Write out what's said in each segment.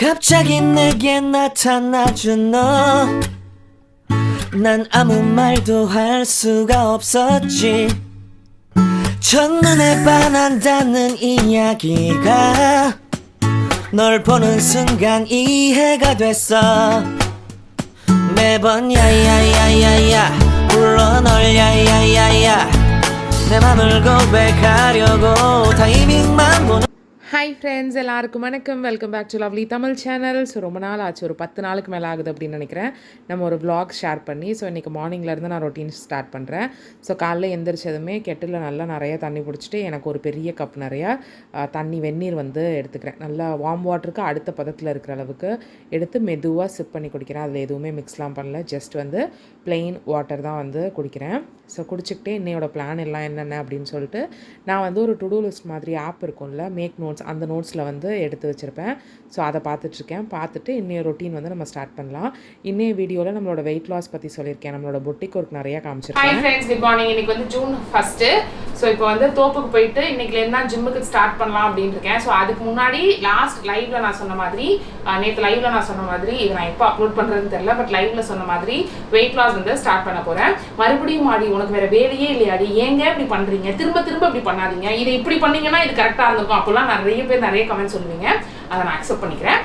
갑자기 내게 나타나준 너 난 아무 말도 할 수가 없었지 첫눈에 반한다는 이야기가 널 보는 순간 이해가 됐어 매번 야야야야야 불러 널 야야야야 내 맘을 고백하려고 타이밍만 보는 Hi friends, எல்லாருக்கும் வணக்கம். Welcome back to lovely Tamil channel. So ரொம்ப நாள் ஆச்சு, ஒரு 10 நாளுக்கு மேலே ஆகுது அப்படின்னு நினைக்கிறேன். நம்ம ஒரு vlog ஷேர் பண்ணி. ஸோ இன்றைக்கி மார்னிங்லேருந்து நான் ரொட்டீன் ஸ்டார்ட் பண்ணுறேன். ஸோ காலைல எந்திரிச்சதுமே கெட்டில் நல்லா நிறைய தண்ணி பிடிச்சிட்டு எனக்கு ஒரு பெரிய கப் நிறையா தண்ணி வெந்நீர் வந்து எடுத்துக்கிறேன். நல்லா வார்ம் வாட்டருக்கு அடுத்த பதத்தில் இருக்கிற அளவுக்கு எடுத்து மெதுவாக சிப் பண்ணி குடிக்கிறேன். அதில் எதுவுமே மிக்ஸ்லாம் பண்ணல, ஜஸ்ட் வந்து பிளெயின் வாட்டர் தான் வந்து குடிக்கிறேன். ஸோ குடிச்சிக்கிட்டே இன்னையோட பிளான் எல்லாம் என்னென்ன அப்படின்னு சொல்லிட்டு நான் வந்து ஒரு டு டூ லிஸ்ட் மாதிரி ஆப் இருக்கும்ல, மேக் நோட்ஸ், அந்த நோட்ஸில் வந்து எடுத்து வச்சுருப்பேன். ஸோ அதை பார்த்துட்ருக்கேன். பார்த்துட்டு இன்னைய ரொட்டீன் வந்து நம்ம ஸ்டார்ட் பண்ணலாம். இன்னைய வீடியோவில் நம்மளோட வெயிட் லாஸ் பற்றி சொல்லியிருக்கேன். நம்மளோட பொட்டிக் ஒர்க் நிறையா காமிச்சிருக்கேன். Hi friends, good morning. இன்னைக்கு வந்து ஜூன் 1. ஸோ இப்போ வந்து தோப்புக்கு போயிட்டு இன்னைக்குலேருந்து தான் ஜிம்முக்கு ஸ்டார்ட் பண்ணலாம் அப்படின்னு இருக்கேன். ஸோ அதுக்கு முன்னாடி லாஸ்ட் லைவ்ல நான் சொன்ன மாதிரி, நேற்று லைவ்ல நான் சொன்ன மாதிரி, இது நான் எப்போ அப்லோட் பண்ணுறதுன்னு தெரியல, பட் லைவ்ல சொன்ன மாதிரி வெயிட் லாஸ் வந்து ஸ்டார்ட் பண்ண போகிறேன். மறுபடியும் மாடி உனக்கு வேற வேலையே இல்லையாடி, ஏங்க இப்படி பண்ணுறீங்க, திரும்ப திரும்ப இப்படி பண்ணாதீங்க, இது இப்படி பண்ணீங்கன்னா இது கரெக்டாக இருந்திருக்கும் அப்போல்லாம் நிறைய பேர் நிறைய கமெண்ட் சொல்லுவீங்க. அதை நான் அக்செப்ட் பண்ணிக்கிறேன்.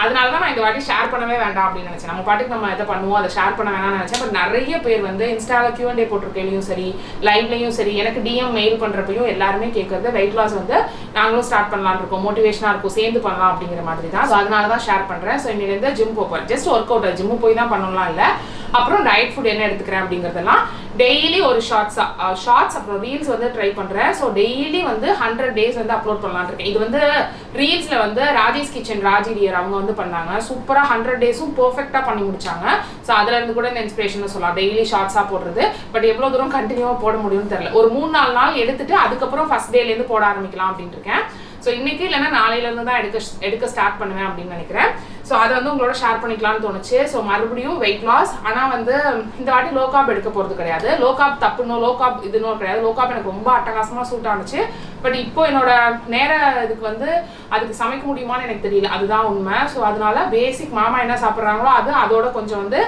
அதனால தான் நான் இந்த வாட்டி ஷேர் பண்ணவே வேண்டாம் அப்படின்னு நினச்சேன். நம்ம பாட்டுக்கு நம்ம எதை பண்ணுவோம், அதை ஷேர் பண்ண வேணாம்னு நினச்சேன். பட் நிறைய பேர் வந்து இன்ஸ்டாவில் Q&A போட்டிருக்கையிலையும் சரி, லைவ்லையும் சரி, எனக்கு டிஎம் மெயில் பண்ணுறப்பையும் எல்லாருமே கேட்குறது வெயிட் லாஸ் வந்து நாங்களும் ஸ்டார்ட் பண்ணலான்னு இருக்கோம், மோட்டிவேஷனாக இருக்கும், சேர்ந்து பண்ணலாம் அப்படிங்கிற மாதிரி தான். ஸோ அதனால தான் ஷேர் பண்ணுறேன். ஸோ இன்னிலேருந்து ஜிம் போகிறேன். ஜஸ்ட் ஒர்க் அவுட், ஜிம்மு போய் தான் பண்ணலாம் இல்லை. அப்புறம் டயட் ஃபுட் என்ன எடுத்துக்கிறேன் அப்படிங்கிறதெல்லாம் டெய்லி ஒரு ஷார்ட்ஸ் அப்புறம் ரீல்ஸ் வந்து ட்ரை பண்ணுறேன். ஸோ டெய்லி வந்து 100 days வந்து அப்லோட் பண்ணலான்னு இருக்கேன். இது வந்து ரீல்ஸில் வந்து ராஜேஷ் கிச்சன் ராஜிடியர் அவங்க வந்து பண்ணாங்க. சூப்பராக 100 days-ம் பர்ஃபெக்டாக பண்ணி முடிச்சாங்க. ஸோ அதுலேருந்து கூட இந்த இன்ஸ்பிரேஷன் சொல்லலாம், டெய்லி ஷார்ட்ஸாக போடுறது. பட் எவ்வளோ தூரம் கண்டினியூவாக போட முடியும்னு தெரியல. ஒரு 3-4 நாள் எடுத்துட்டு அதுக்கப்புறம் ஃபர்ஸ்ட் டேலேருந்து போட ஆரம்பிக்கலாம் அப்படின்ட்டு இருக்கேன். ஸோ இன்னைக்கு இல்லைன்னா நாளையிலேருந்து தான் எடுக்க ஸ்டார்ட் பண்ணுவேன் அப்படின்னு நினைக்கிறேன். ஸோ அதை வந்து உங்களோட ஷேர் பண்ணிக்கலாம்னு தோணுச்சு. ஸோ மறுபடியும் வெயிட் லாஸ், ஆனால் வந்து இந்த வாட்டி லோ கார்ப் எடுக்க போகிறது கிடையாது. லோ கார்ப் தப்புனோ லோ கார்ப் இதுனோ கிடையாது. லோ கார்ப் எனக்கு ரொம்ப அட்டகாசமாக சூட் ஆனிச்சு. பட் இப்போ என்னோட நேர இதுக்கு வந்து அதுக்கு சமைக்க முடியுமான்னு எனக்கு தெரியல, அதுதான் உண்மை. ஸோ அதனால பேசிக் மாமா என்ன சாப்பிட்றாங்களோ அதோட கொஞ்சம் வந்து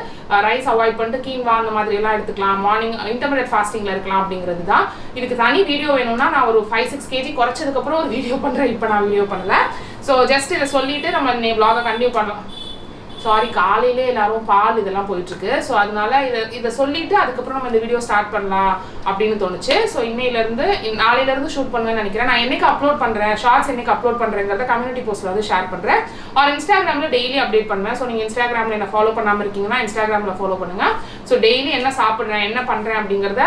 ரைஸ் அவாய்ட் பண்ணிட்டு கீன்வா அந்த மாதிரி எல்லாம் எடுத்துக்கலாம். மார்னிங் இன்டர்மீடியட் ஃபாஸ்டிங்கில் இருக்கலாம் அப்படிங்கிறது தான். இதுக்கு தனி வீடியோ வேணும்னா நான் ஒரு 5-6 kg குறைச்சதுக்கப்புறம் ஒரு வீடியோ பண்ணுறேன். இப்போ நான் வீடியோ பண்ணல. ஸோ ஜஸ்ட் இதை சொல்லிட்டு நம்ம vlog கண்டினியூ பண்ணலாம். சாரி, காலையிலே எல்லாரும் பால் இதெல்லாம் போயிட்டுருக்கு. ஸோ அதனால இதை சொல்லிட்டு அதுக்கப்புறம் நம்ம இந்த வீடியோ ஸ்டார்ட் பண்ணலாம் அப்படின்னு தோணுச்சு. ஸோ நாளையிலேருந்து ஷூட் பண்ணுவேன்னு நினைக்கிறேன். நான் என்னைக்கு அப்லோட் பண்ணுறேன், ஷார்ட்ஸ் என்னைக்கு அப்லோட் பண்ணுறேங்கிறத கம்யூனிட்டி போஸ்ட்டில் வந்து ஷேர் பண்ணுறேன். ஆர் இன்ஸ்டாகிராமில் டெய்லி அப்டேட் பண்ணுவேன். ஸோ நீங்கள் இன்ஸ்டாகிராமில் என்ன ஃபாலோ பண்ணாமல் இருக்கீங்கன்னா இன்ஸ்டாகிராமில் ஃபாலோ பண்ணுங்கள். ஸோ டெய்லி என்ன சாப்பிட்றேன், என்ன பண்ணுறேன் அப்படிங்கிறத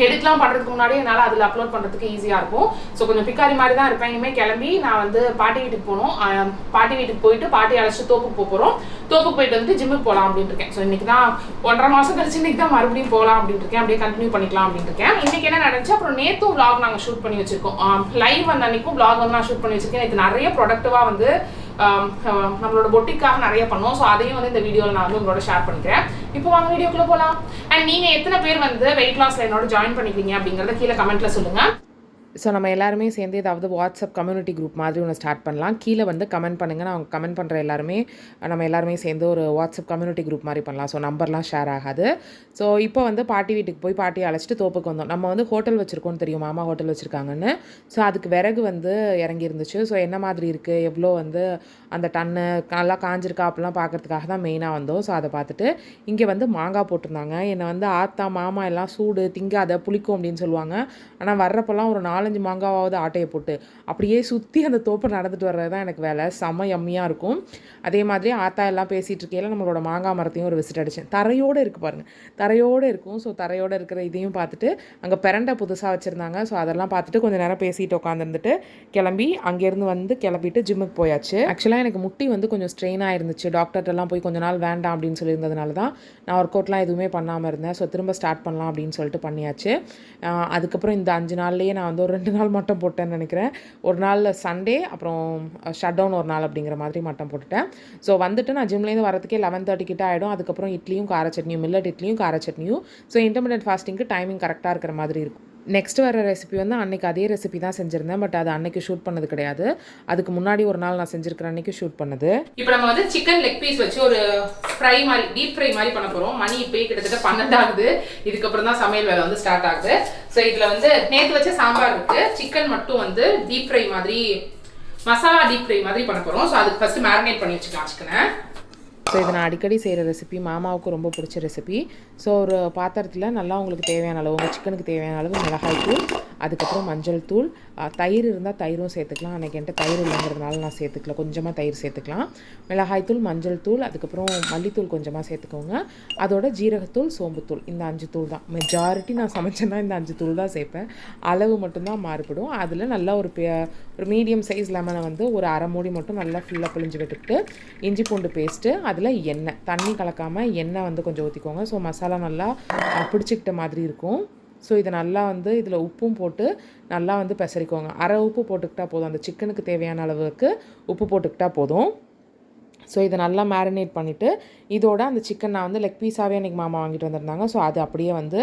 எடிட்லாம் பண்ணுறதுக்கு முன்னாடி என்னால் அதில் அப்லோட் பண்ணுறதுக்கு ஈஸியாக இருக்கும். ஸோ கொஞ்சம் பிக்காரி மாதிரி தான் இருப்பேன். இனிமேல் கிளம்பி நான் வந்து பாட்டி வீட்டுக்கு போகணும். பாட்டி வீட்டுக்கு போயிட்டு பாட்டி அழைச்சிட்டு தோப்புக்கு போகிறோம். தோப்புக்கு போயிட்டு வந்து ஜிம்முக்கு போகலாம் அப்படின்ட்டு இருக்கேன். ஸோ இன்றைக்கி தான் 1.5 மாதம் கழிச்சு இன்றைக்கி தான் மறுபடியும் போகலாம் அப்படின்ட்டு இருக்கேன். அப்படியே கண்டினியூ பண்ணிக்கலாம் அப்படின்ட்டு இருக்கேன். இன்றைக்கி என்ன நடந்துச்சு, அப்புறம் நேற்றும் vlog நாங்கள் ஷூட் பண்ணி வச்சுருக்கோம். லைவ் வந்த அன்றைக்கும் vlog வந்து நான் ஷூட் பண்ணி வச்சுருக்கேன். இது நிறைய ப்ரொடக்டிவாக வந்து நம்மளோட பொட்டிக்காக நிறைய பண்ணோம். ஸோ அதையும் வந்து இந்த வீடியோவில் நான் வந்து உங்களோட ஷேர் பண்ணிக்கிறேன். இப்போ வாங்க வீடியோக்குள்ளே போகலாம். அண்ட் நீங்கள் எத்தனை பேர் வந்து வெயிட் லாஸ்ல என்னோட ஜாயின் பண்ணிக்கிறீங்க அப்படிங்கிறத கீழே கமெண்ட்ல சொல்லுங்கள். ஸோ நம்ம எல்லாருமே சேர்ந்து ஏதாவது வாட்ஸ்அப் கம்யூனிட்டி குரூப் மாதிரி ஒன்று ஸ்டார்ட் பண்ணலாம். கீழே வந்து கமெண்ட் பண்ணுங்கள். நான் கமெண்ட் பண்ணுற நம்ம எல்லாருமே சேர்ந்து ஒரு வாட்ஸ்அப் கம்யூனிட்டி குரூப் மாதிரி பண்ணலாம். ஸோ நம்பர்லாம் ஷேர் ஆகாது. ஸோ இப்போ வந்து பாட்டி வீட்டுக்கு போய் பாட்டியை அழைச்சிட்டு தோப்புக்கு வந்தோம். நம்ம வந்து ஹோட்டல் வச்சுருக்கோன்னு தெரியும், மாமா ஹோட்டல் வச்சுருக்காங்கன்னு. ஸோ அதுக்கு விறகு வந்து இறங்கி இருந்துச்சு. ஸோ என்ன மாதிரி இருக்குது, எவ்வளோ வந்து அந்த டன்னு நல்லா காஞ்சிருக்கா அப்படிலாம் பார்க்குறதுக்காக தான் மெயினாக வந்தோம். ஸோ அதை பார்த்துட்டு இங்கே வந்து மாங்காய் போட்டிருந்தாங்க. என்னை வந்து ஆத்தா மாமா எல்லாம் சூடு திங்காத புளிக்கும் அப்படின்னு சொல்லுவாங்க. ஆனால் வர்றப்பெல்லாம் ஒரு 4-5 மாங்காவாவது ஆட்டையை போட்டு அப்படியே சுற்றி அந்த தோப்பை நடந்துட்டு வர்றது தான் எனக்கு வேலை. செம்ம யம்மியாக இருக்கும். அதே மாதிரி ஆத்தா எல்லாம் பேசிகிட்டு இருக்கையில் நம்மளோட மாங்காய் மரத்தையும் ஒரு விசிட் அடித்தேன். தரையோடு இருக்குது பாருங்கள், தரையோடு இருக்கும். ஸோ தரையோடு இருக்கிற இதையும் பார்த்துட்டு அங்கே பிரண்டை புதுசாக வச்சுருந்தாங்க. ஸோ அதெல்லாம் பார்த்துட்டு கொஞ்சம் நேரம் பேசிட்டு உட்காந்துருந்துட்டு கிளம்பி அங்கேருந்து வந்து கிளம்பிட்டு ஜிம்முக்கு போயாச்சு. ஆக்சுவலாக எனக்கு முட்டி வந்து கொஞ்சம் ஸ்ட்ரெயின் ஆயிருந்துச்சு. டாக்டர்கிட்டலாம் போய் கொஞ்ச நாள் வேண்டாம் அப்படின்னு சொல்லியிருந்ததுனால தான் நான் ஒர்க் அவுட்லாம் எதுவுமே பண்ணாமல் இருந்தேன். ஸோ திரும்ப ஸ்டார்ட் பண்ணலாம் அப்படின்னு சொல்லிட்டு பண்ணியாச்சு. அதுக்கப்புறம் இந்த 5 நாள்லேயே நான் வந்து ஒரு 2 நாள் மட்டம் போட்டேன்னு நினைக்கிறேன். ஒரு நாள் சண்டே, அப்புறம் ஷட் டவுன் ஒரு நாள் அப்படிங்கிற மாதிரி மட்டம் போட்டுட்டேன். ஸோ வந்துட்டு நான் ஜிம்லேருந்து வரதுக்கே 11:30 கிட்ட ஆகிடும். அதுக்கப்புறம் இட்லியும் கார சட்னியும், மில்லட் இட்லியும் கார சட்னியும். ஸோ இன்டர்மீடியட் ஃபாஸ்டிங்க்கு டைமிங் கரெக்டாக இருக்கிற மாதிரி இருக்கும். நெக்ஸ்ட் வர ரெசிபி வந்து அன்றைக்கி அதே ரெசிபி தான் செஞ்சுருந்தேன். பட் அது அன்றைக்கி ஷூட் பண்ணது கிடையாது. அதுக்கு முன்னாடி ஒரு நாள் நான் செஞ்சுருக்கிற அன்றைக்கி ஷூட் பண்ணது. இப்போ நம்ம வந்து சிக்கன் லெக் பீஸ் வச்சு ஒரு ஃப்ரை மாதிரி டீப் ஃப்ரை மாதிரி பண்ண போகிறோம். மணி இப்போயே கிட்டத்தட்ட 12 ஆகுது. இதுக்கப்புறம் தான் சமையல் வேலை வந்து ஸ்டார்ட் ஆகுது. ஸோ இதில் வந்து நேற்று வச்ச சாம்பார் இருக்குது. சிக்கன் மட்டும் வந்து டீப் ஃப்ரை மாதிரி மசாலா டீப் ஃப்ரை மாதிரி பண்ண போகிறோம். ஸோ அதுக்கு ஃபஸ்ட்டு மேரினேட் பண்ணி வச்சுக்கலாம் சிக்கனை. ஸோ இது நான் அடிக்கடி செய்கிற ரெசிபி, மாமாவுக்கு ரொம்ப பிடிச்ச ரெசிபி. ஸோ ஒரு பாத்திரத்தில் நல்லா உங்களுக்கு தேவையான அளவு, உங்கள் சிக்கனுக்கு தேவையான அளவு மிளகாய் தூள், அதுக்கப்புறம் மஞ்சள் தூள், தயிர் இருந்தால் தயிரும் சேர்த்துக்கலாம். அன்றைக்கி என்கிட்ட தயிர் இல்லைங்கிறதுனால நான் சேர்த்துக்கலாம், கொஞ்சமாக தயிர் சேர்த்துக்கலாம். மிளகாய் தூள், மஞ்சள் தூள், அதுக்கப்புறம் மல்லித்தூள் கொஞ்சமாக சேர்த்துக்கோங்க. அதோட ஜீரகத்தூள், சோம்புத்தூள், இந்த 5 தூள் தான் மெஜாரிட்டி. நான் சமைச்சேன்னா இந்த 5 தூள் தான் சேர்ப்பேன். அளவு மட்டும்தான் மாறுபடும். அதில் நல்லா ஒரு மீடியம் சைஸ் லெமனை வந்து ஒரு அரை மூடி மட்டும் நல்லா ஃபுல்லாக பிழிஞ்சு விட்டுக்கிட்டு இஞ்சி பூண்டு பேஸ்ட்டு, அதில் எண்ணெய், தண்ணி கலக்காமல் எண்ணெய் வந்து கொஞ்சம் ஊற்றிக்கோங்க. ஸோ மசாலா நல்லா பிடிச்சிக்கிட்ட மாதிரி இருக்கும். ஸோ இதை நல்லா வந்து இதில் உப்பும் போட்டு நல்லா வந்து பெசரிக்கோங்க. அரை உப்பு போட்டுக்கிட்டால் போதும், அந்த சிக்கனுக்கு தேவையான அளவுக்கு உப்பு போட்டுக்கிட்டால் போதும். ஸோ இதை நல்லா மேரினேட் பண்ணிவிட்டு இதோட அந்த சிக்கன் நான் வந்து லெக் பீஸாகவே அன்றைக்கி மாமா வாங்கிட்டு வந்திருந்தாங்க. ஸோ அது அப்படியே வந்து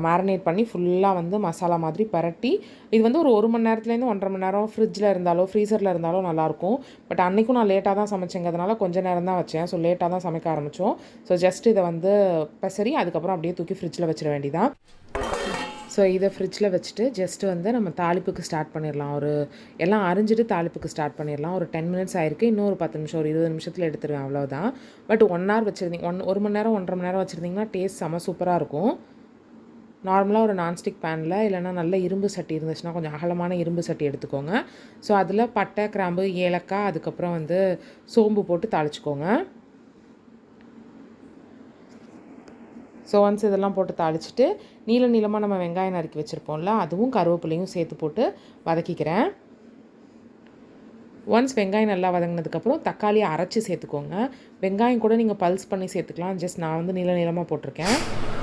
மேரினேட் பண்ணி ஃபுல்லாக வந்து மசாலா மாதிரி பரட்டி இது வந்து ஒரு 1 மணி நேரத்துலேருந்து 1.5 மணி நேரம் ஃப்ரிட்ஜில் இருந்தாலோ ஃப்ரீசரில் இருந்தாலும் நல்லாயிருக்கும். பட் அன்றைக்கும் நான் லேட்டாக தான் சமைச்சேங்கிறதுனால கொஞ்சம் நேரம் தான் வச்சேன். ஸோ லேட்டாக தான் சமைக்க ஆரம்பித்தோம். ஸோ ஜஸ்ட் இதை வந்து பெசரி அதுக்கப்புறம் அப்படியே தூக்கி ஃப்ரிட்ஜில் வச்சிட வேண்டியதான். ஸோ இதை ஃப்ரிட்ஜில் வச்சுட்டு ஜஸ்ட்டு வந்து நம்ம தாளிப்புக்கு ஸ்டார்ட் பண்ணிடலாம். எல்லாம் அரிஞ்சிட்டு தாளிப்புக்கு ஸ்டார்ட் பண்ணிடலாம். ஒரு 10 மினிட்ஸ் ஆயிருக்கு. இன்னும் ஒரு 10 நிமிஷம், ஒரு 20 நிமிஷத்தில் எடுத்துருவேன், அவ்வளோதான். பட் 1 ஹவர் வச்சுருந்தீங்க, 1 மணி நேரம் 1.5 மணி நேரம் வச்சுருந்தீங்கன்னா டேஸ்ட் செம சூப்பராக இருக்கும். நார்மலாக ஒரு நான்ஸ்டிக் பேனில் இல்லைனா நல்ல இரும்பு சட்டி இருந்துச்சுன்னா கொஞ்சம் அகலமான இரும்பு சட்டி எடுத்துக்கோங்க. ஸோ அதில் பட்டை, கிராம்பு, ஏலக்காய், அதுக்கப்புறம் வந்து சோம்பு போட்டு தாளிச்சுக்கோங்க. ஸோ ஒன்ஸ் இதெல்லாம் போட்டு தாளிச்சிட்டு நீளமாக நம்ம வெங்காயம் நறுக்கி வச்சுருப்போம்ல, அதுவும் கருவேப்பிலையும் சேர்த்து போட்டு வதக்கிக்கிறேன். ஒன்ஸ் வெங்காயம் நல்லா வதங்கினதுக்கப்புறம் தக்காளியை அரைச்சி சேர்த்துக்கோங்க. வெங்காயம் கூட நீங்கள் பல்ஸ் பண்ணி சேர்த்துக்கலாம். ஜஸ்ட் நான் வந்து நீளமாக போட்டிருக்கேன்.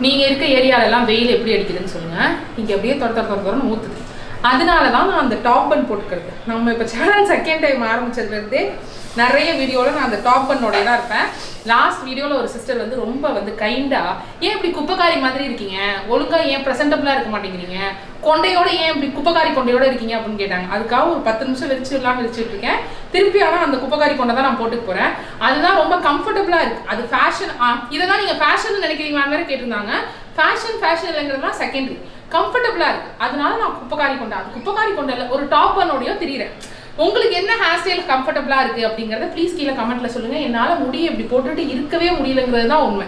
நீங்கள் இருக்க ஏரியாலெல்லாம் வெயில் எப்படி அடிக்குதுன்னு சொல்லுங்கள். இங்கே அப்படியே தொடர்ந்து ஊற்றுது. அதனால தான் நான் அந்த டாப் பன் போட்டுக்கிறது. நம்ம இப்போ சேனல் செகண்ட் டைம் ஆரம்பிச்சதுலேருந்தே நிறைய வீடியோவில் நான் அந்த டாப் பண்ணோட தான் இருப்பேன். லாஸ்ட் வீடியோவில் ஒரு சிஸ்டர் வந்து ரொம்ப வந்து கைண்டாக, ஏன் இப்படி குப்பைக்காரி மாதிரி இருக்கீங்க, ஒழுங்காக ஏன் ப்ரெசென்டபுளாக இருக்க மாட்டேங்கிறீங்க, கொண்டையோடு ஏன் இப்படி குப்பைக்காரி கொண்டையோடு இருக்கீங்க அப்படின்னு கேட்டாங்க. அதுக்காக ஒரு 10 நிமிஷம் விரிச்சுட்டு இருக்கேன். திருப்பி ஆனால் அந்த குப்பைக்காரி கொண்டை தான் நான் போட்டுக்கு போகிறேன். அதுதான் ரொம்ப கம்ஃபர்டபுளாக இருக்குது. அது ஃபேஷன். இதை தான் நீங்கள் ஃபேஷன் நினைக்கிறீங்களான்னு வேறு கேட்டிருந்தாங்க. ஃபேஷன் இல்லைங்கிறதுலாம் செகண்டரி. கம்ஃபர்டபுளாக இருக்குது. அதனால நான் குப்பைக்காரி கொண்டை, அது குப்பைக்காரி கொண்டை இல்லை, ஒரு டாப் பண்ணோடையோ திரியிறேன். உங்களுக்கு என்ன ஹேர் ஸ்டைல் கம்ஃபர்டபுளாக இருக்குது அப்படிங்கிறத ப்ளீஸ் கீழே கமெண்ட்டில் சொல்லுங்கள். என்னால் முடிய இப்படி போட்டுட்டு இருக்கவே முடியலைங்கிறது தான் உண்மை.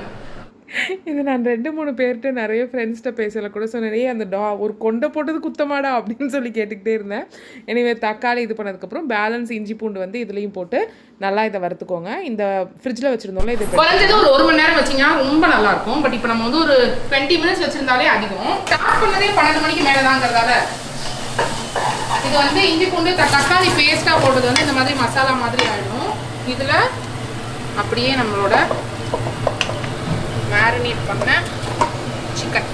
இது நான் 2-3 பேர்கிட்ட நிறைய ஃப்ரெண்ட்ஸ்கிட்ட பேசலை கூட சொன்னேன், அந்த ஒரு கொண்டை போட்டது குத்தமாடா அப்படின்னு சொல்லி கேட்டுக்கிட்டே இருந்தேன். எனவே தக்காளி இது பண்ணதுக்கப்புறம் பேலன்ஸ் இஞ்சி பூண்டு வந்து இதுலேயும் போட்டு நல்லா இதை வறுத்துக்கோங்க. இந்த ஃப்ரிட்ஜில் வச்சுருந்தோம்ல, இது குறைஞ்சது ஒரு 1 மணி நேரம் வச்சிங்கன்னா ரொம்ப நல்லாயிருக்கும். பட் இப்போ நம்ம வந்து ஒரு 20 மினிட்ஸ் வச்சுருந்தாலே அதிகம். ஸ்டார்ட் பண்ணதே 12 மணிக்கு மேலே தாங்கிறதால இது வந்து இஞ்சி பூண்டு தக்காளி பேஸ்ட்டாக போட்டது வந்து இந்த மாதிரி மசாலா மாதிரி ஆகிடும். இதில் அப்படியே நம்மளோட மேரினேட் பண்ண சிக்கன்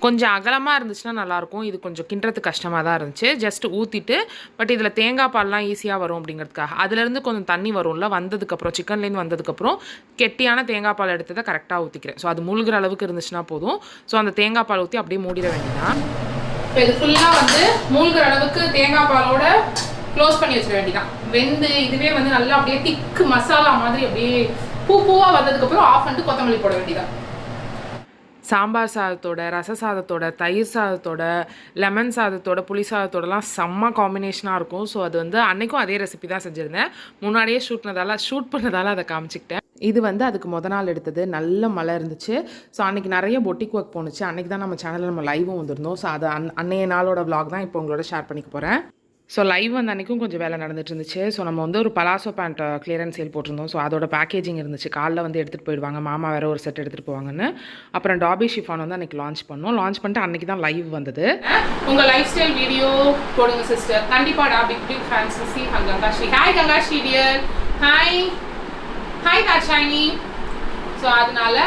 கொஞ்சம் அகலமாக இருந்துச்சுன்னா நல்லாயிருக்கும். இது கொஞ்சம் கிண்டுறதுக்கு கஷ்டமாக தான் இருந்துச்சு. ஜஸ்ட் ஊற்றிட்டு, பட் இதில் தேங்காய் பால்லாம் ஈஸியாக வரும் அப்படிங்கிறதுக்காக அதுலேருந்து கொஞ்சம் தண்ணி வரும்ல, வந்ததுக்கப்புறம் சிக்கன்லேருந்து வந்ததுக்கப்புறம் கெட்டியான தேங்காய் பால் எடுத்து தான் கரெக்டாக ஊற்றிக்கிறேன். ஸோ அது முழுகிற அளவுக்கு இருந்துச்சுன்னா போதும். ஸோ அந்த தேங்காய் பால் ஊற்றி அப்படியே மூடிட வேண்டியதான். இப்போ இது ஃபுல்லாக வந்து மூழ்கிற அளவுக்கு தேங்காய் பாலோட க்ளோஸ் பண்ணி வச்சிட வேண்டியதான். வெந்து இதுவே வந்து நல்லா அப்படியே திக்கு மசாலா மாதிரி அப்படியே பூவாக வந்ததுக்கப்புறம் ஆஃப் பண்ணிட்டு கொத்தமல்லி போட வேண்டியதான். சாம்பார் சாதத்தோட, ரச சாதத்தோட, தயிர் சாதத்தோட, லெமன் சாதத்தோட, புளி சாதத்தோடலாம் செம்ம காம்பினேஷனாக இருக்கும். ஸோ அது வந்து அன்றைக்கும் அதே ரெசிபி தான் செஞ்சுருந்தேன். முன்னாடியே ஷூட் பண்ணதால் அதை காமிச்சிக்கிட்டேன். இது வந்து அதுக்கு முத நாள் எடுத்தது. நல்ல மழை இருந்துச்சு. ஸோ அன்றைக்கி நிறைய பொட்டிக் ஒர்க் போணுச்சு. அன்றைக்கி தான் நம்ம சேனலில் நம்ம லைவும் வந்திருந்தோம். ஸோ அது அன்னைய நாளோட விளாக் தான் இப்போ உங்களோட ஷேர் பண்ணிக்க போகிறேன். ஸோ லைவ் வந்து அன்றைக்கும் கொஞ்சம் வேலை நடந்துட்டு இருந்துச்சு. ஸோ நம்ம வந்து ஒரு பலாசோ பேண்ட் கிளியரன்ஸ் சேல் போட்டிருந்தோம். ஸோ அதோட பேக்கேஜிங் இருந்துச்சு. காலைல வந்து எடுத்துகிட்டு போயிடுவாங்க, மாமா வேறு ஒரு செட் எடுத்துகிட்டு போவாங்கன்னு. அப்புறம் டாபி ஷிஃபான் வந்து அன்றைக்கி லான்ச் பண்ணிட்டு அன்றைக்கி தான் லைவ் வந்தது. உங்கள் லைஃப் ஸ்டைல் வீடியோ போடுங்க சிஸ்டர். கண்டிப்பாக டாபி ஃபேன்ஸ் சி Gangashree. Hi Gangashree dear. Hi Dakshayini. So அதனால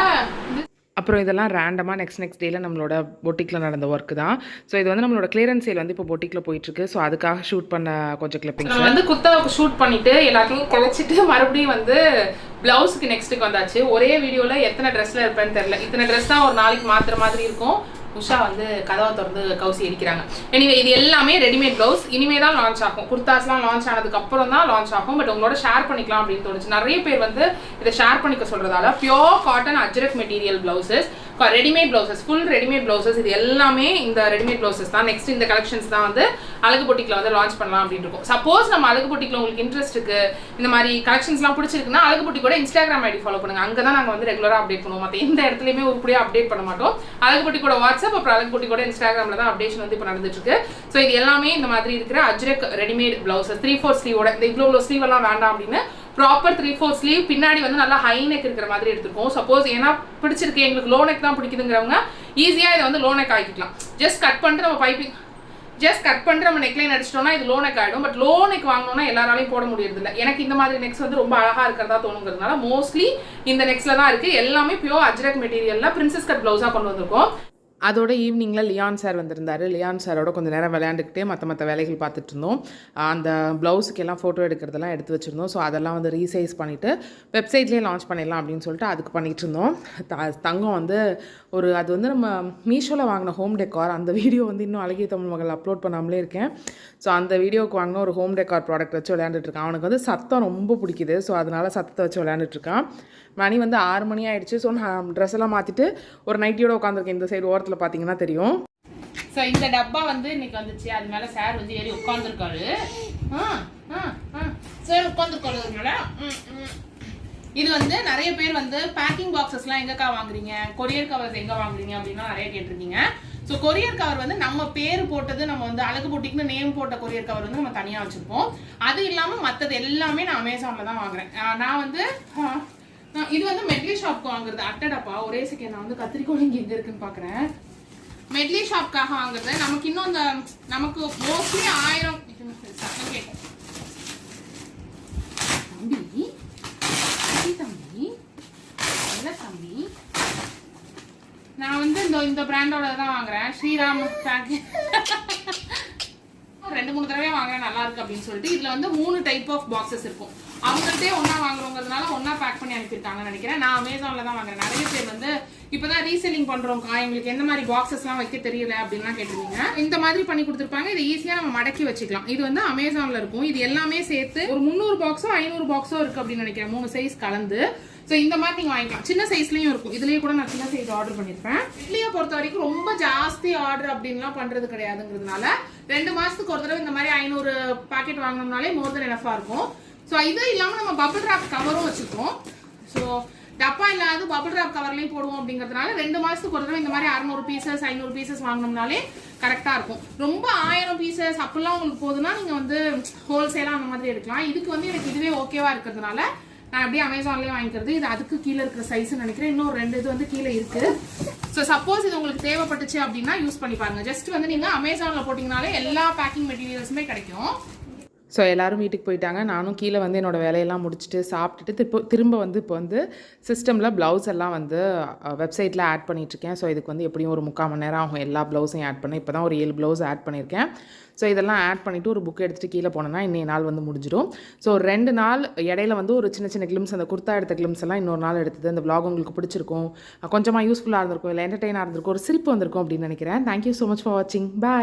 அப்புறம் இதெல்லாம் ரேண்டமாக நெக்ஸ்ட் டேயில் நம்மளோட பொட்டிக்கில் நடந்த ஒர்க்கு தான். ஸோ இது வந்து நம்மளோட கிளியரன்ஸ் சேல் வந்து இப்போ பொட்டிக்கில் போயிட்டுருக்கு. ஸோ அதுக்காக ஷூட் பண்ண கொஞ்சம் கிளிப்பிங்ஸ் வந்து குத்தாவுக்கு ஷூட் பண்ணிவிட்டு எல்லாத்தையும் கழிச்சிட்டு மறுபடியும் வந்து ப்ளவுஸுக்கு நெக்ஸ்ட்டுக்கு வந்தாச்சு. ஒரே வீடியோவில் எத்தனை ட்ரெஸ்ஸில் இருப்பேன்னு தெரியல. இத்தனை ட்ரெஸ் தான் ஒரு நாளைக்கு மாற்றுற மாதிரி இருக்கும். உஷா வந்து கதவை திறந்து கவுசி அடிக்கிறாங்க. எனிவே இது எல்லாமே ரெடிமேட் ப்ளவுஸ். இனிமே தான் லான்ச் ஆகும். குர்தாஸ்லாம் லான்ச் ஆனதுக்கு அப்புறம் தான் லான்ச் ஆகும். பட் உங்களோட ஷேர் பண்ணிக்கலாம் அப்படின்னு தோணுச்சு. நிறைய பேர் வந்து இதை ஷேர் பண்ணிக்க சொல்றதால pure cotton ajrak material blouses, readymade blouses, full readymade blouses, இது எல்லாமே இந்த ரெடிமேட் ப்ளவுசஸ் தான். நெக்ஸ்ட் இந்த கலெக்ஷன்ஸ் தான் வந்து அழகு பொட்டிக்ல வந்து லான்ச் பண்ணலாம் அப்படின்னு இருக்கும். சப்போஸ் நம்ம அழகு பொட்டிக்ல உங்களுக்கு இன்ட்ரெஸ்ட் இருக்கு, இந்த மாதிரி கலெக்ஷன்ஸ்லாம் பிடிச்சிருக்குன்னா அழகு பொட்டிக்கோட இன்ஸ்டாகிராம் ஐடி ஃபாலோ பண்ணுங்க. அங்கே தான் நாங்கள் வந்து ரெகுலராக அப்டேட் பண்ணுவோம். மற்ற எந்த இடத்துலையுமே உருப்படியாக அப்டேட் பண்ண மாட்டோம். அழகு பொட்டிக்கோட வாட்ஸ்அப் அப்புறம் அழகு பொட்டிக்கோட இன்ஸ்டாகிராமில் தான் அப்டேஷன் வந்து இப்போ நடந்துட்டு இருக்கு. ஸோ இது எல்லாமே இந்த மாதிரி இருக்கிற அஜ்ரக் ரெடிமேட் ப்ளவுசஸ் 3/4 ஸ்லீவோட, இந்த இவ்வளோ ஸ்லீவ் எல்லாம் வேண்டாம் அப்படின்னு ப்ராப்பர் 3/4 ஸ்லீவ், பின்னாடி வந்து நல்லா ஹை நெக் இருக்கிற மாதிரி எடுத்துருக்கோம். சப்போஸ் ஏன்னா பிடிச்சிருக்கு எங்களுக்கு லோ நெக் தான் பிடிக்குதுங்கிறவங்க ஈஸியாக இதை வந்து லோ நெக் ஆக்கிக்கலாம். ஜஸ்ட் கட் பண்ணிட்டு நம்ம நெக்லைன் அடிச்சிட்டோம்னா இது லோ நெக் ஆகிடும். பட் லோ நெக் வாங்கினோம்னா எல்லாராலையும் போட முடியறதில்ல. எனக்கு இந்த மாதிரி நெக்ஸ் வந்து ரொம்ப அழகாக இருக்கிறதா தோணுங்கிறதுனால மோஸ்ட்லி இந்த நெக்ஸில் தான் இருக்குது. எல்லாமே பியோர் அஜ்ரக் மெட்டீரியலில் பிரின்சஸ் கட் ப்ளவுஸாக கொண்டு வந்திருக்கோம். அதோட ஈவினிங்கில் லியான் சார் வந்திருந்தார். லியான் சாரோட கொஞ்சம் நேரம் விளையாண்டுக்கிட்டே மற்ற வேலைகள் பார்த்துட்டு இருந்தோம். அந்த ப்ளவுஸுக்கெல்லாம் ஃபோட்டோ எடுக்கிறதெல்லாம் எடுத்து வச்சுருந்தோம். ஸோ அதெல்லாம் வந்து ரீசைஸ் பண்ணிவிட்டு வெப்சைட்லேயே லான்ச் பண்ணிடலாம் அப்படின்னு சொல்லிட்டு அதுக்கு பண்ணிகிட்டு இருந்தோம். தங்கம் வந்து அது வந்து நம்ம மீஷோவில் வாங்கின ஹோம் டெக்கார், அந்த வீடியோ வந்து இன்னும் அழகிய தமிழ் மகள் அப்லோட் பண்ணாமலே இருக்கேன். ஸோ அந்த வீடியோவுக்கு வாங்கின ஒரு ஹோம் டெக்கார் ப்ராடக்ட் வச்சு விளையாண்டுட்டுருக்கான். அவனுக்கு வந்து சத்தம் ரொம்ப பிடிக்குது. ஸோ அதனால் சத்தத்தை வச்சு விளையாண்டுட்டுருக்கான். மணி வந்து 6 மணி ஆகிடுச்சு. ஸோ நான் ட்ரெஸ் எல்லாம் மாற்றிட்டு ஒரு நைட்டியோட உட்காந்துருக்கேன். இந்த சைடு ஓரத்தில் பார்த்தீங்கன்னா தெரியும். ஸோ இந்த டப்பா வந்து இன்னைக்கு வந்துச்சு. அது மேலே சார் வந்து ஏறி உட்காந்துருக்காரு. சார் உட்காந்துருக்காரு. இது வந்து நிறைய பேர் வந்து பேக்கிங் பாக்ஸஸ்லாம் எங்கக்கா வாங்குறீங்க, கொரியர் கவர்ஸ் எங்கே வாங்குறீங்க அப்படின்னா நிறைய கேட்டிருக்கீங்க. ஸோ கொரியர் கவர் வந்து நம்ம பேர் போட்டது, நம்ம வந்து அழகு பொட்டிக்னு நேம் போட்ட கொரியர் கவர் வந்து நம்ம தனியாக வச்சுருப்போம். அது இல்லாமல் மற்றது எல்லாமே நான் அமேசானில் தான் வாங்குறேன். நான் வந்து இது வந்து மெட்லி ஷாப்க்கு வாங்குறது. அட்டடப்பா ஒரே செகண்ட், நான் வந்து கத்திரிக்கோள் இங்கே எங்கே இருக்குன்னு பார்க்குறேன். மெட்லி ஷாப்காக வாங்குறது. நமக்கு இன்னும் இந்த நமக்கு மோஸ்ட்லி 1000 சத்தம் கேட்கும். தம்பி என்ன தம்பி, நான் வந்து இந்த பிராண்டோட தான் வாங்குறேன். ஸ்ரீராம் பேக்கிங் 2-3 தடவை வாங்குறேன், நல்லா இருக்கு அப்படின்னு சொல்லிட்டு. இதுல வந்து 3 டைப் ஆஃப் பாக்ஸஸ் இருக்கும். அவங்கள்ட்டே ஒன்னா வாங்குறோங்கிறதுனால ஒன்னா பேக் பண்ணி அனுப்பியிருக்காங்கன்னு நினைக்கிறேன். நான் அமேசான்ல தான் வாங்குறேன். நிறைய பேர் வந்து இப்பதான் ரீசெல்லிங் பண்றோம்க்கா, எங்களுக்கு எந்த மாதிரி பாக்ஸஸ் எல்லாம் வைக்க தெரியல அப்படின்லாம் கேட்டிருக்கீங்க. இந்த மாதிரி பண்ணி கொடுத்துருப்பாங்க. இதை ஈஸியா நம்ம மடக்கி வச்சுக்கலாம். இது வந்து அமேசான்ல இருக்கும். இது எல்லாமே சேர்த்து ஒரு 300 பாக்ஸோ 500 பாக்ஸோ இருக்கு அப்படின்னு நினைக்கிறேன், 3 சைஸ் கலந்து. ஸோ இந்த மாதிரி நீங்கள் வாங்கிக்கலாம். சின்ன சைஸ்லையும் இருக்கும். இதுலேயே கூட நான் சின்ன சைஸ் ஆர்டர் பண்ணியிருப்பேன். இட்லியை பொறுத்த வரைக்கும் ரொம்ப ஜாஸ்தி ஆர்டர் அப்படின்லாம் பண்ணுறது கிடையாதுங்கிறதுனால 2 மாதத்துக்கு ஒரு தடவை இந்த மாதிரி 500 பாக்கெட் வாங்கினோம்னாலே மோர் தென் எனஃபாக இருக்கும். ஸோ இது இல்லாமல் நம்ம பபிள் ராப் கவரும் வச்சுருக்கோம். ஸோ டப்பா இல்லாத பபிள் ராப் கவர்லையும் போடுவோம் அப்படிங்கிறதுனால 2 மாதத்துக்கு ஒரு தடவை இந்த மாதிரி 600 பீசஸ் 500 பீசஸ் வாங்கினோம்னாலே கரெக்டாக இருக்கும். ரொம்ப 1000 பீசஸ் அப்படிலாம் உங்களுக்கு போகுதுன்னா நீங்கள் வந்து ஹோல்சேலாக அந்த மாதிரி எடுக்கலாம். இதுக்கு வந்து எனக்கு இதுவே ஓகேவா இருக்கிறதுனால நான் அப்படியே அமேசான்லேயே வாங்கிக்கிறது. இது அதுக்கு கீழே இருக்கிற சைஸ்ன்னு நினைக்கிறேன். இன்னும் 2 இது வந்து கீழே இருக்குது. ஸோ சப்போஸ் இது உங்களுக்கு தேவைப்பட்டுச்சு அப்படின்னா யூஸ் பண்ணி பாருங்க. ஜஸ்ட் வந்து நீங்கள் அமேசானில் போட்டிங்கனாலே எல்லா பேக்கிங் மெட்டீரியல்ஸுமே கிடைக்கும். ஸோ எல்லோரும் வீட்டுக்கு போயிட்டாங்க. நானும் கீழே வந்து என்னோடய வேலையெல்லாம் முடிச்சுட்டு சாப்பிட்டுட்டு திரும்ப வந்து இப்போ வந்து சிஸ்டமில் ப்ளவுஸ் எல்லாம் வந்து வெப்சைட்டில் ஆட் பண்ணிகிட்ருக்கேன். ஸோ இதுக்கு வந்து எப்படியும் ஒரு 3/4 மணி நேரம் ஆகும் எல்லா ப்ளவுஸையும் ஆட் பண்ண. இப்போ தான் ஒரு 7 ப்ளவுஸ் ஆட் பண்ணியிருக்கேன். ஸோ இதெல்லாம் ஆட் பண்ணிவிட்டு ஒரு புக் எடுத்துகிட்டு கீழே போனேன்னா இன்னைய நாள் வந்து முடிஞ்சிடும். ஸோ 2 நாள் இடையில வந்து ஒரு சின்ன கிளிம்ஸ், அந்த குர்த்தா எடுத்த கிளிம்ஸ் எல்லாம் இன்னொரு நாள் எடுத்தது. அந்த vlog உங்களுக்கு பிடிச்சிருக்கும், கொஞ்சமாக யூஸ்ஃபுல்லாக இருந்திருக்கும், இல்லை என்டர்டெயினாக இருந்திருக்கும், ஒரு சிரிப்பு வந்திருக்கும் அப்படின்னு நினைக்கிறேன். தேங்க்யூ ஸோ மச் ஃபார் வாட்சிங். பாய்.